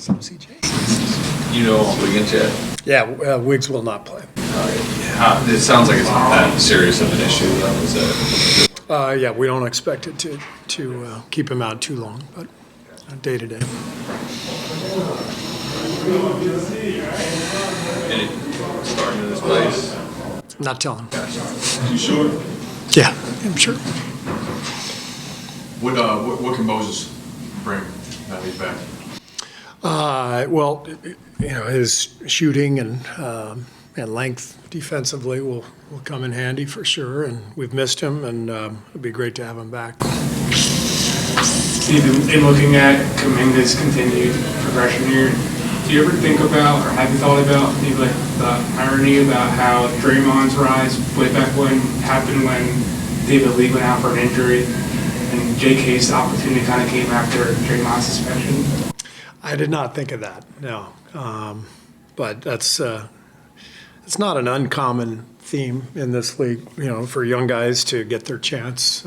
So CJ. You know Wiggins yet? Yeah, Wiggs will not play. It sounds like it's not that serious of an issue, though, is it? Yeah, we don't expect it to keep him out too long, but day to day. Any starting in this place? Not telling. You sure? Yeah, I'm sure. What can Moses bring now he's back? Well, his shooting and length defensively will come in handy for sure, and we've missed him, and it'd be great to have him back. Steve, in looking at Kuminga's continued progression here, do you ever think about, or have you thought about maybe like the irony about how Draymond's rise way back when happened when David Lee went out for an injury, and JK's opportunity kind of came after Draymond's suspension? I did not think of that, no. But that's it's not an uncommon theme in this league, for young guys to get their chance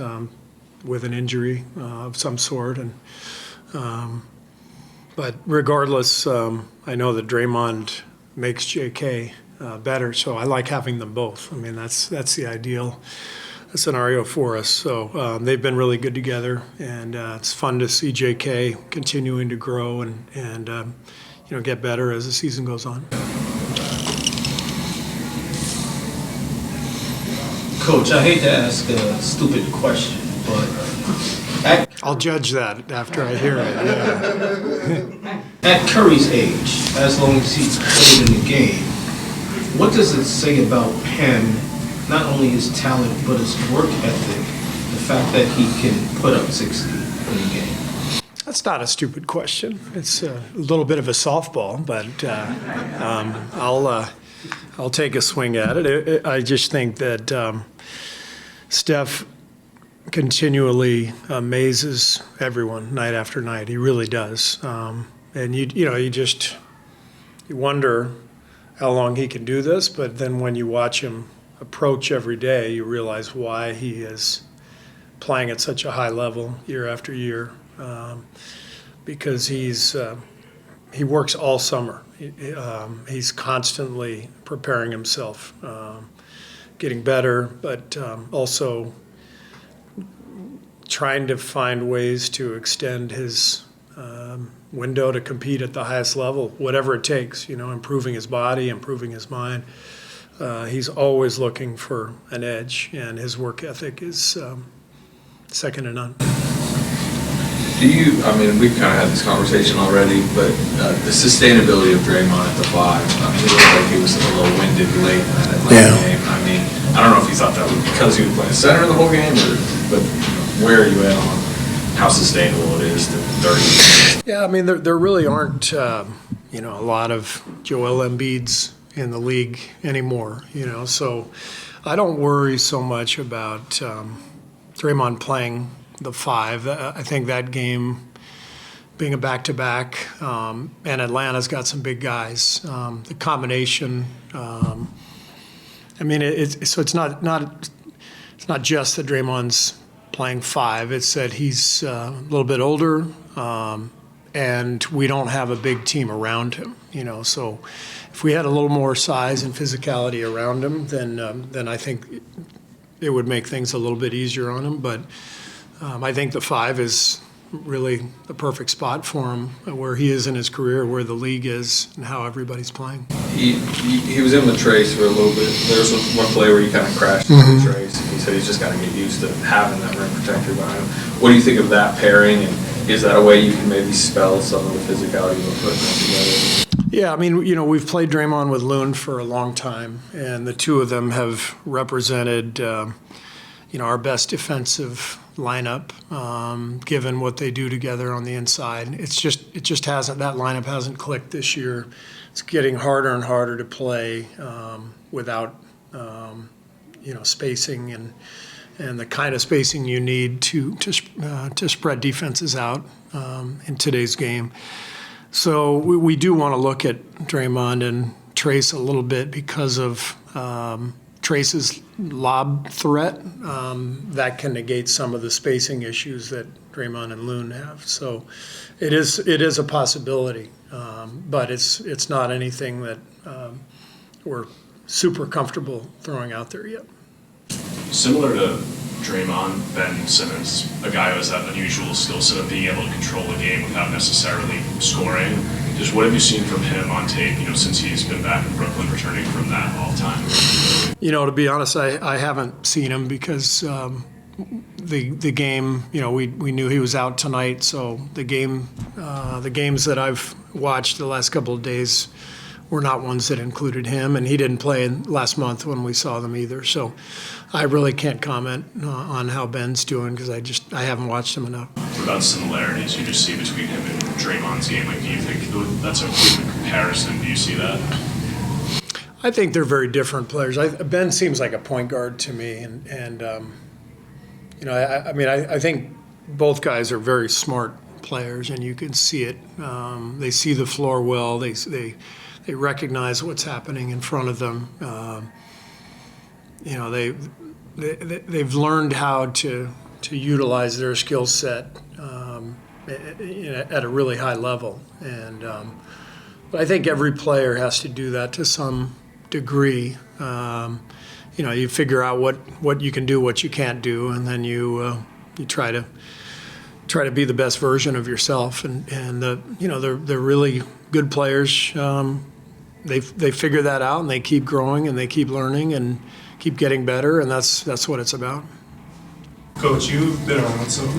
with an injury of some sort. And but regardless, I know that Draymond makes JK better, so I like having them both. I mean, that's the ideal scenario for us. So they've been really good together, and it's fun to see JK continuing to grow and get better as the season goes on. Coach, I hate to ask a stupid question, but I'll judge that after I hear it. Yeah. at Curry's age, as long as he's played in the game, what does it say about him, not only his talent, but his work ethic, the fact that he can put up 60 in a game? That's not a stupid question. It's a little bit of a softball, but I'll take a swing at it. I just think that Steph continually amazes everyone night after night. He really does. And you wonder how long he can do this, but then when you watch him approach every day, you realize why he is playing at such a high level year after year. Because he works all summer. He's constantly preparing himself, getting better, but also trying to find ways to extend his window to compete at the highest level, whatever it takes, improving his body, improving his mind. He's always looking for an edge, and his work ethic is second to none. We've kind of had this conversation already, but the sustainability of Draymond at the 5, it looked like he was a little winded late in that Atlanta game. I don't know if you thought that was because he was playing center the whole game, but where are you at on how sustainable it is to 30? Yeah, there really aren't, a lot of Joel Embiids in the league anymore, so I don't worry so much about Draymond playing the 5. I think that game being a back-to-back, and Atlanta's got some big guys. The combination, it's not just that Draymond's playing 5. It's that he's a little bit older, and we don't have a big team around him. So if we had a little more size and physicality around him, then I think it would make things a little bit easier on him. But I think the 5 is really the perfect spot for him, where he is in his career, where the league is, and how everybody's playing. He was in with Trace for a little bit. There was one play where he kind of crashed into Trace. He said he's just got to get used to having that rim protector behind him. What do you think of that pairing, and is that a way you can maybe spell some of the physicality of putting them together? Yeah, we've played Draymond with Loon for a long time, and the two of them have represented our best defensive lineup, given what they do together on the inside. It just hasn't, that lineup hasn't clicked this year. It's getting harder and harder to play without spacing and the kind of spacing you need to spread defenses out in today's game. So we do want to look at Draymond and Trace a little bit because of Trace's lob threat. That can negate some of the spacing issues that Draymond and Loon have. So it is a possibility, but it's not anything that we're super comfortable throwing out there yet. Similar to Draymond, Ben Simmons, a guy who has that unusual skill set of being able to control the game without necessarily scoring. Just what have you seen from him on tape, since he's been back in Brooklyn, returning from that all time? To be honest, I haven't seen him because the game, we knew he was out tonight, so the games that I've watched the last couple of days were not ones that included him, and he didn't play last month when we saw them either. So I really can't comment on how Ben's doing because I haven't watched him enough. What about similarities you just see between him and Draymond's game? Do you think that's a good comparison? Do you see that? I think they're very different players. Ben seems like a point guard to me, and I think both guys are very smart players, and you can see it. They see the floor well. They recognize what's happening in front of them. They've learned how to utilize their skill set at a really high level, and but I think every player has to do that to some degree. You figure out what you can do, what you can't do, and then you try to be the best version of yourself. And they're really good players. They figure that out, and they keep growing, and they keep learning, and keep getting better, and that's what it's about. Coach, you've been around some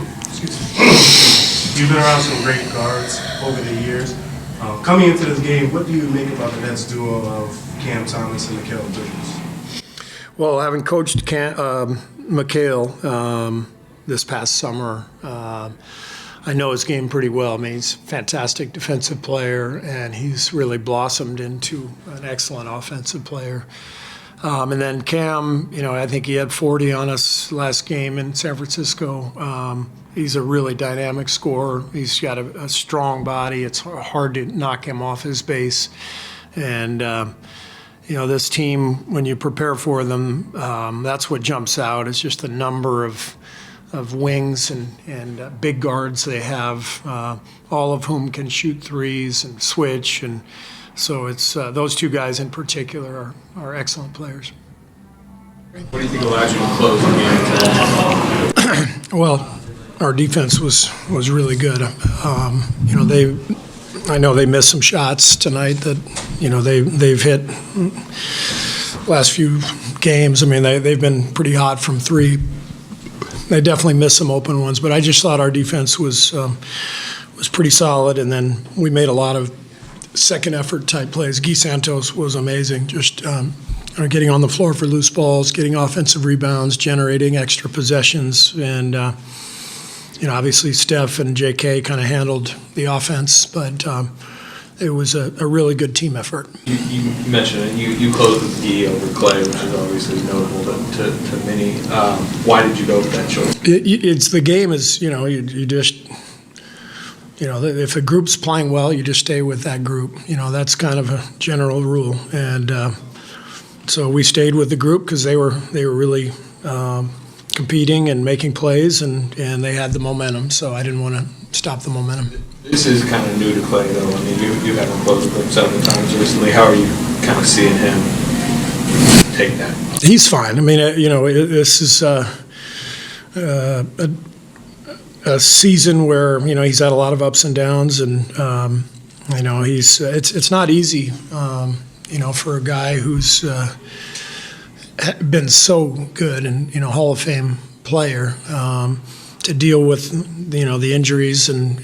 great guards over the years. Coming into this game, what do you make about the Nets duo of Cam Thomas and Mikal Bridges? Well, having coached Mikal this past summer, I know his game pretty well. I mean, he's a fantastic defensive player, and he's really blossomed into an excellent offensive player. And then Cam, I think he had 40 on us last game in San Francisco. He's a really dynamic scorer. He's got a strong body. It's hard to knock him off his base. And, this team, when you prepare for them, that's what jumps out. It's just the number of wings and big guards they have, all of whom can shoot threes and switch. And so it's those two guys in particular are excellent players. What do you think allowed you to close the game? Well, our defense was really good. I know they missed some shots tonight that they've hit last few games. I mean, they've been pretty hot from three. They definitely missed some open ones, but I just thought our defense was pretty solid, and then we made a lot of second effort type plays. Gui Santos was amazing, just getting on the floor for loose balls, getting offensive rebounds, generating extra possessions, and obviously Steph and JK kind of handled the offense, but it was a really good team effort. You mentioned it. You closed with Gui over Klay, which is obviously notable to many. Why did you go with that choice? It's the game is, you just, if a group's playing well, you just stay with that group. That's kind of a general rule. And so we stayed with the group because they were really competing and making plays, and they had the momentum. So I didn't want to stop the momentum. This is kind of new to Klay, though. I mean, you haven't closed with him several times recently. How are you kind of seeing him take that? He's fine. I mean, this is a season where he's had a lot of ups and downs, and it's not easy, for a guy who's been so good and Hall of Fame player to deal with the injuries and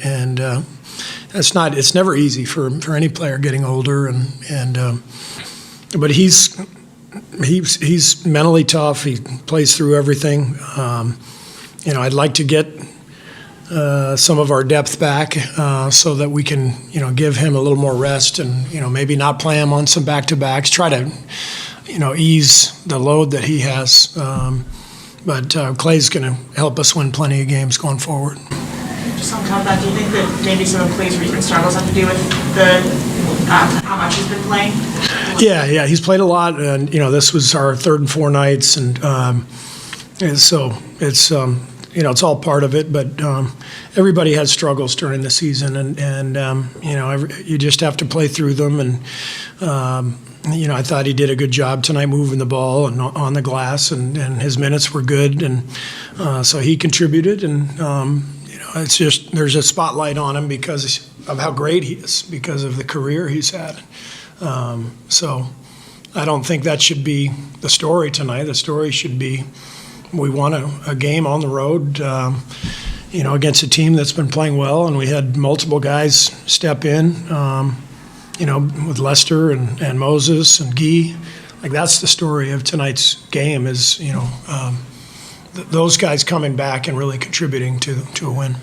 it's never easy for any player getting older but he's mentally tough. He plays through everything. I'd like to get some of our depth back so that we can give him a little more rest and maybe not play him on some back-to-backs, try to ease the load that he has. But Klay's going to help us win plenty of games going forward. Just on top of that, do you think that maybe some of Klay's recent struggles have to do with how much he's been playing? Yeah, he's played a lot, and this was our third and four nights, and so it's it's all part of it, but everybody has struggles during the season, and you just have to play through them. And I thought he did a good job tonight moving the ball and on the glass, and his minutes were good, and so he contributed. And it's just there's a spotlight on him because of how great he is, because of the career he's had. So I don't think that should be the story tonight. The story should be we won a game on the road, against a team that's been playing well, and we had multiple guys step in, with Lester and Moses and Gui. Like, that's the story of tonight's game is, those guys coming back and really contributing to a win.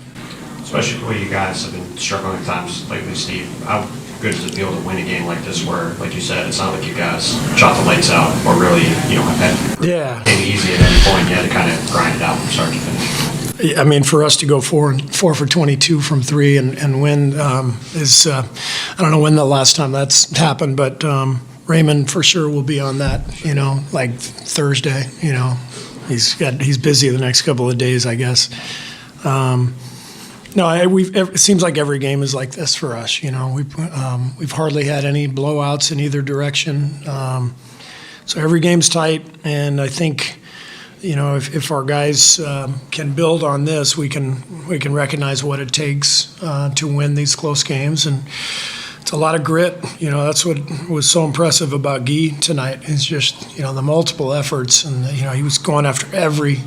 Especially when you guys have been struggling at times lately, Steve. How good is it to be able to win a game like this where, like you said, it's not like you guys shot the lights out or really, have had it easy at any point. You had to kind of grind it out from start to finish. I mean, for us to go 4 for 22 from 3 and win is I don't know when the last time that's happened, but Raymond for sure will be on that, like Thursday. He's busy the next couple of days, I guess. No, it seems like every game is like this for us. We've hardly had any blowouts in either direction. So every game's tight, and I think, if our guys can build on this, we can recognize what it takes to win these close games, and it's a lot of grit. That's what was so impressive about Gui tonight is just the multiple efforts, and he was going after every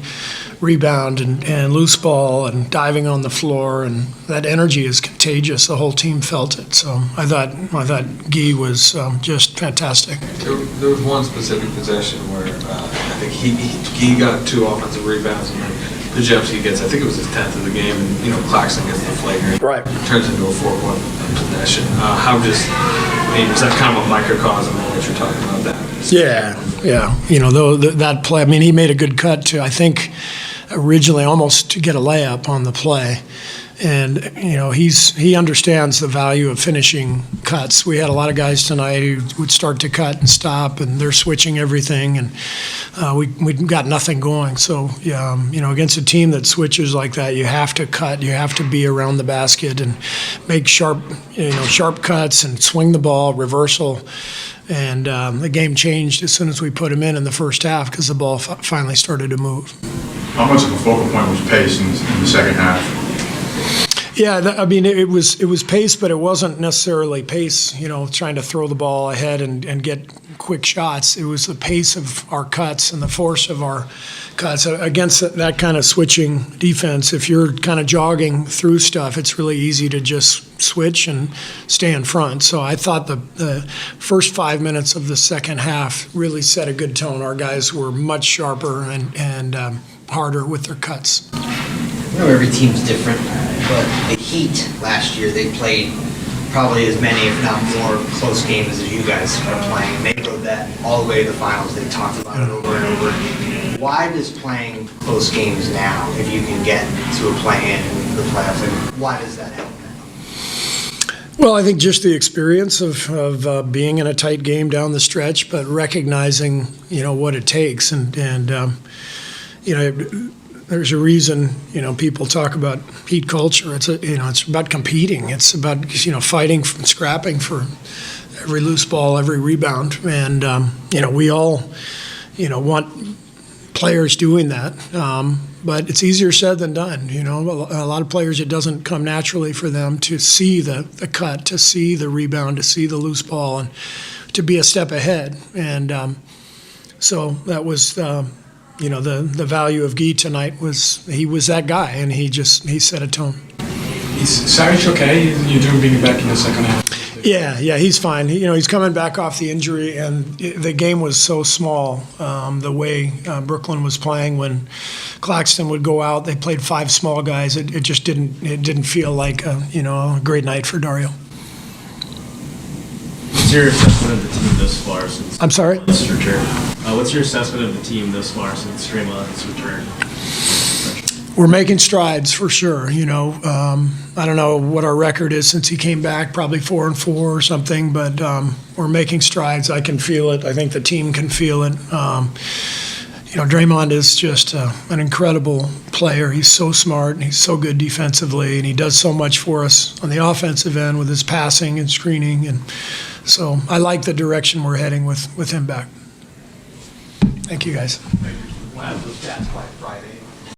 rebound and loose ball and diving on the floor, and that energy is contagious. The whole team felt it. So I thought Gui was just fantastic. There was one specific possession where I think he got 2 offensive rebounds, and then Pajewski gets, I think it was his 10th of the game, and Claxton gets the flagrant. Right. Turns into a 4-1 possession. Is that kind of a microcosm of what you're talking about? That play. I mean, he made a good cut too. I think originally almost to get a layup on the play. And, he understands the value of finishing cuts. We had a lot of guys tonight who would start to cut and stop, and they're switching everything, and we got nothing going. So, against a team that switches like that, you have to cut. You have to be around the basket and make sharp cuts and swing the ball, reversal. And the game changed as soon as we put him in the first half because the ball finally started to move. How much of a focal point was pace in the second half? Yeah, it was pace, but it wasn't necessarily pace, trying to throw the ball ahead and get quick shots. It was the pace of our cuts and the force of our cuts. Against that kind of switching defense, if you're kind of jogging through stuff, it's really easy to just switch and stay in front. So I thought the first 5 minutes of the second half really set a good tone. Our guys were much sharper and harder with their cuts. I know every team's different, but the Heat last year, they played probably as many, if not more, close games as you guys are playing. They rode that all the way to the finals. They talked about it over and over. Why does playing close games now, if you can get to a play-in and the playoffs, why does that help now? Well, I think just the experience of being in a tight game down the stretch, but recognizing, what it takes. And there's a reason, people talk about Heat culture. It's about competing. It's about, fighting and scrapping for every loose ball, every rebound. And, we all, want players doing that. But it's easier said than done. A lot of players, it doesn't come naturally for them to see the cut, to see the rebound, to see the loose ball, and to be a step ahead. And so that was, the value of Gui tonight was he was that guy, and he set a tone. Is Sarich okay? You do bring him back in the second half? Yeah, he's fine. He's coming back off the injury, and the game was so small. The way Brooklyn was playing when Claxton would go out, they played 5 small guys. It just didn't feel like a great night for Dario. What's your assessment of the team thus far since I'm sorry? Draymond's return? What's your assessment of the team thus far since Draymond's return? We're making strides for sure. I don't know what our record is since he came back, probably 4-4 or something, but we're making strides. I can feel it. I think the team can feel it. Draymond is just an incredible player. He's so smart and he's so good defensively, and he does so much for us on the offensive end with his passing and screening. And so I like the direction we're heading with him back. Thank you, guys. We'll have those stats by Friday.